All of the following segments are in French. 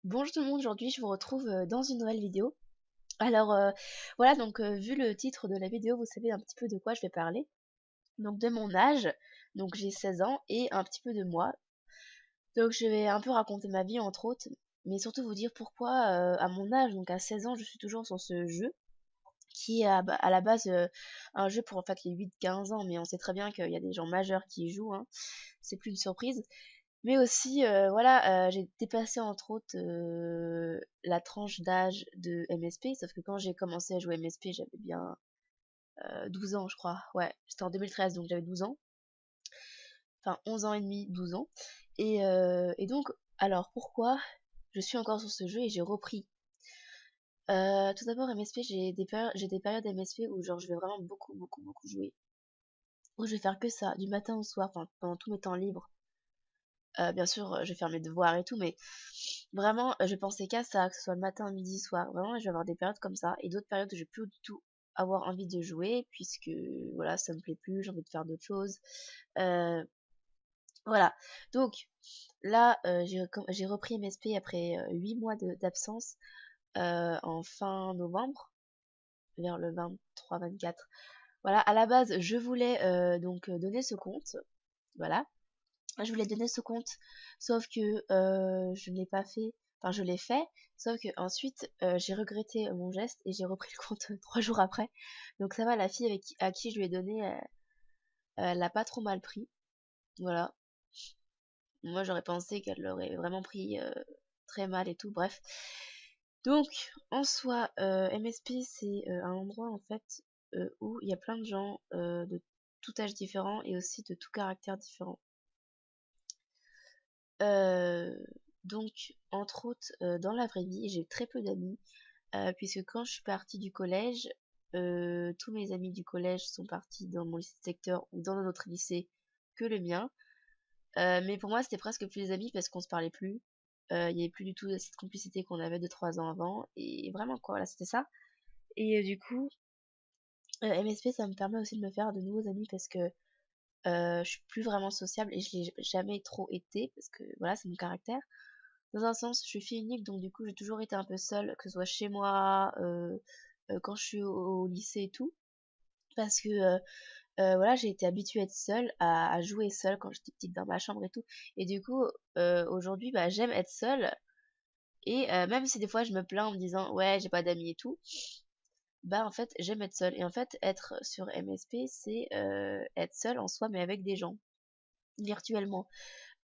Bonjour tout le monde, aujourd'hui je vous retrouve dans une nouvelle vidéo. Alors voilà, donc vu le titre de la vidéo, vous savez un petit peu de quoi je vais parler. Donc de mon âge, donc j'ai 16 ans et un petit peu de moi. Donc je vais un peu raconter ma vie entre autres, mais surtout vous dire pourquoi à mon âge, donc à 16 ans, je suis toujours sur ce jeu qui est à la base un jeu pour en fait les 8-15 ans, mais on sait très bien qu'il y a des gens majeurs qui y jouent, hein. C'est plus une surprise. Mais aussi, voilà, j'ai dépassé entre autres la tranche d'âge de MSP, sauf que quand j'ai commencé à jouer MSP, j'avais bien 12 ans, je crois. Ouais, c'était en 2013, donc j'avais 12 ans. Enfin, 11 ans et demi, 12 ans. Et donc, alors pourquoi je suis encore sur ce jeu et j'ai repris? Tout d'abord, MSP, j'ai des périodes MSP où genre je vais vraiment beaucoup, beaucoup, beaucoup jouer. Où je vais faire que ça, du matin au soir, enfin pendant tous mes temps libres. Bien sûr, je vais faire mes devoirs et tout, mais vraiment, je pensais qu'à ça, que ce soit le matin, midi, soir. Vraiment, je vais avoir des périodes comme ça et d'autres périodes où je vais plus du tout avoir envie de jouer puisque voilà, ça me plaît plus, j'ai envie de faire d'autres choses. Euh, voilà. Donc là, j'ai repris MSP après 8 mois d'absence en fin novembre, vers le 23-24. Voilà, à la base, je voulais donc donner ce compte. Voilà. Je voulais donner ce compte, sauf que je ne l'ai pas fait. Enfin, je l'ai fait, sauf que ensuite j'ai regretté mon geste et j'ai repris le compte 3 jours après. Donc ça va, la fille à qui je lui ai donné, elle l'a pas trop mal pris. Voilà. Moi, j'aurais pensé qu'elle l'aurait vraiment pris très mal et tout. Bref. Donc, en soi, MSP, c'est un endroit en fait où il y a plein de gens de tout âge différent et aussi de tout caractère différent. Euh, donc, entre autres, dans la vraie vie, j'ai très peu d'amis, puisque quand je suis partie du collège, tous mes amis du collège sont partis dans mon lycée de secteur ou dans un autre lycée que le mien. Mais pour moi, c'était presque plus des amis parce qu'on se parlait plus. Il n'y avait plus du tout cette complicité qu'on avait 2-3 ans avant. Et vraiment, quoi, voilà, c'était ça. Et du coup, MSP, ça me permet aussi de me faire de nouveaux amis parce que je suis plus vraiment sociable et je l'ai jamais trop été parce que voilà, c'est mon caractère. Dans un sens, je suis fille unique, donc du coup, j'ai toujours été un peu seule, que ce soit chez moi, quand je suis au lycée et tout. Parce que, voilà, j'ai été habituée à être seule, à jouer seule quand j'étais petite dans ma chambre et tout. Et du coup, aujourd'hui, bah, j'aime être seule. Et même si des fois je me plains en me disant, ouais, j'ai pas d'amis et tout, bah en fait, j'aime être seule. Et en fait, être sur MSP, c'est être seule en soi, mais avec des gens, virtuellement.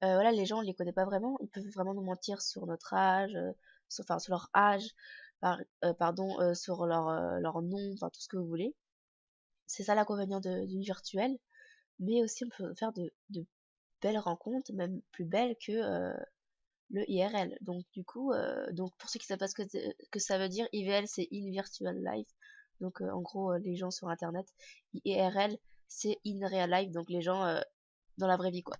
Voilà, les gens, on les connaît pas vraiment. Ils peuvent vraiment nous mentir sur notre âge, enfin sur leur âge, pardon, sur leur nom, enfin tout ce que vous voulez. C'est ça l'inconvénient du virtuel. Mais aussi, on peut faire de belles rencontres, même plus belles que le IRL. Donc du coup, donc pour ceux qui savent pas que ça veut dire, IVL c'est In Virtual Life. Donc en gros, les gens sur Internet. IRL c'est In Real Life, donc les gens dans la vraie vie quoi.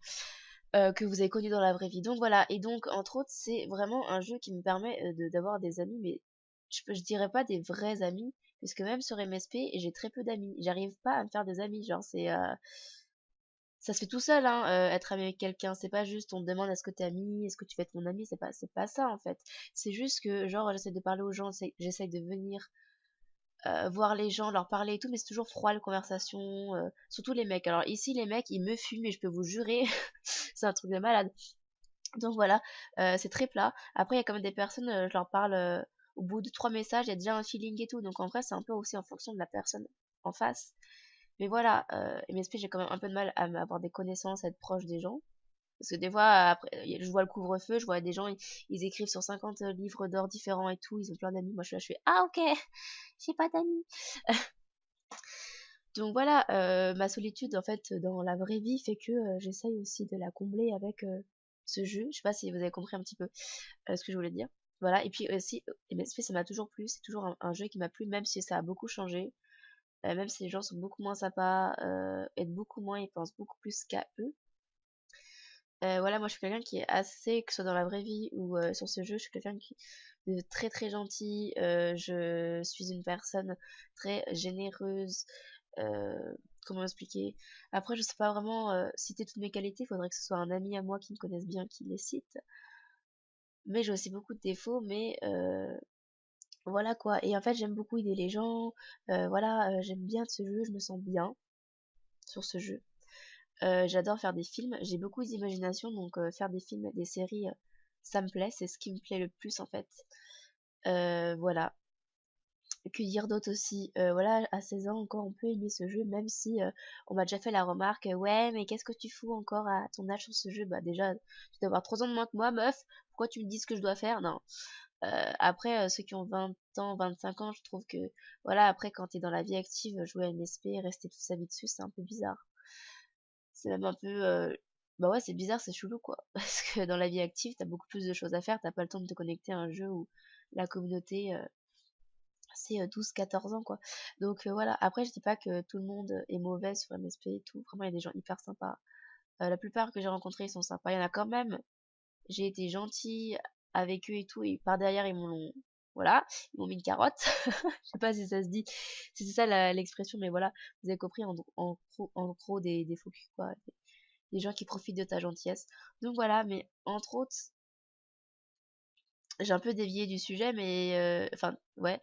Que vous avez connu dans la vraie vie. Donc voilà, et donc entre autres, c'est vraiment un jeu qui me permet d'avoir des amis, mais je dirais pas des vrais amis, puisque même sur MSP, j'ai très peu d'amis. J'arrive pas à me faire des amis, genre ça se fait tout seul, hein, être ami avec quelqu'un. C'est pas juste on te demande est-ce que t'es ami, est-ce que tu veux être mon ami, c'est pas ça en fait. C'est juste que genre j'essaie de parler aux gens, j'essaie de venir voir les gens, leur parler et tout, mais c'est toujours froid la conversation, surtout les mecs. Alors ici les mecs ils me fument et je peux vous jurer, c'est un truc de malade. Donc voilà, c'est très plat. Après, il y a quand même des personnes, je leur parle au bout de 3 messages, il y a déjà un feeling et tout. Donc en vrai, c'est un peu aussi en fonction de la personne en face. Mais voilà, MSP, j'ai quand même un peu de mal à avoir des connaissances, à être proche des gens. Parce que des fois, après, je vois le couvre-feu, je vois des gens, ils écrivent sur 50 livres d'or différents et tout, ils ont plein d'amis. Moi, je suis là, je fais ah ok, j'ai pas d'amis. Donc voilà, ma solitude en fait dans la vraie vie fait que j'essaye aussi de la combler avec ce jeu. Je sais pas si vous avez compris un petit peu ce que je voulais dire. Voilà, et puis aussi, MSP ça m'a toujours plu, c'est toujours un jeu qui m'a plu, même si ça a beaucoup changé, même si les gens sont beaucoup moins sympas, aident beaucoup moins, ils pensent beaucoup plus qu'à eux. Voilà, moi je suis quelqu'un qui est assez, que ce soit dans la vraie vie ou sur ce jeu, je suis quelqu'un qui de très très gentil, je suis une personne très généreuse, euh, comment expliquer? Après, je sais pas vraiment citer toutes mes qualités, il faudrait que ce soit un ami à moi qui me connaisse bien qui les cite. mais j'ai aussi beaucoup de défauts, mais voilà quoi. Et en fait, j'aime beaucoup aider les gens, voilà, j'aime bien ce jeu, je me sens bien sur ce jeu. J'adore faire des films, j'ai beaucoup d'imagination, donc faire des films, des séries, ça me plaît, c'est ce qui me plaît le plus en fait. Voilà. Que dire d'autre aussi? Voilà, à 16 ans encore, on peut aimer ce jeu, même si on m'a déjà fait la remarque, ouais, mais qu'est-ce que tu fous encore à ton âge sur ce jeu? Bah déjà, tu dois avoir 3 ans de moins que moi, meuf. Pourquoi tu me dis ce que je dois faire? Non. Après, ceux qui ont 20 ans, 25 ans, je trouve que, voilà, après, quand t'es dans la vie active, jouer à MSP, rester toute sa vie dessus, c'est un peu bizarre. C'est même un peu, bah ouais, c'est bizarre, c'est chelou, quoi. Parce que dans la vie active, t'as beaucoup plus de choses à faire, t'as pas le temps de te connecter à un jeu où la communauté, c'est 12-14 ans, quoi. Donc voilà, après, je dis pas que tout le monde est mauvais sur MSP et tout. Vraiment, il y a des gens hyper sympas. La plupart que j'ai rencontrés, ils sont sympas. Il y en a quand même, j'ai été gentille avec eux et tout, et par derrière, voilà, ils m'ont mis une carotte. Je sais pas si ça se dit, si c'est ça l'expression, mais voilà, vous avez compris, en gros des faux culs, quoi. Des gens qui profitent de ta gentillesse. Donc voilà, mais entre autres, j'ai un peu dévié du sujet, mais enfin, ouais.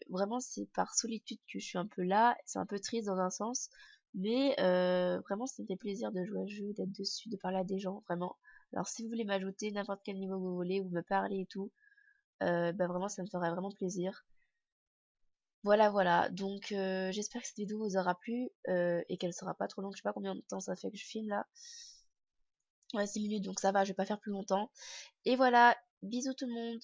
Vraiment, c'est par solitude que je suis un peu là. C'est un peu triste dans un sens, mais vraiment, ça me fait plaisir de jouer à ce jeu, d'être dessus, de parler à des gens, vraiment. Alors, si vous voulez m'ajouter n'importe quel niveau que vous voulez, ou me parler et tout, bah vraiment, ça me ferait vraiment plaisir. Voilà, voilà. Donc, j'espère que cette vidéo vous aura plu et qu'elle sera pas trop longue. Je sais pas combien de temps ça fait que je filme là. Ouais, 6 minutes, donc ça va, je vais pas faire plus longtemps. Et voilà, bisous tout le monde.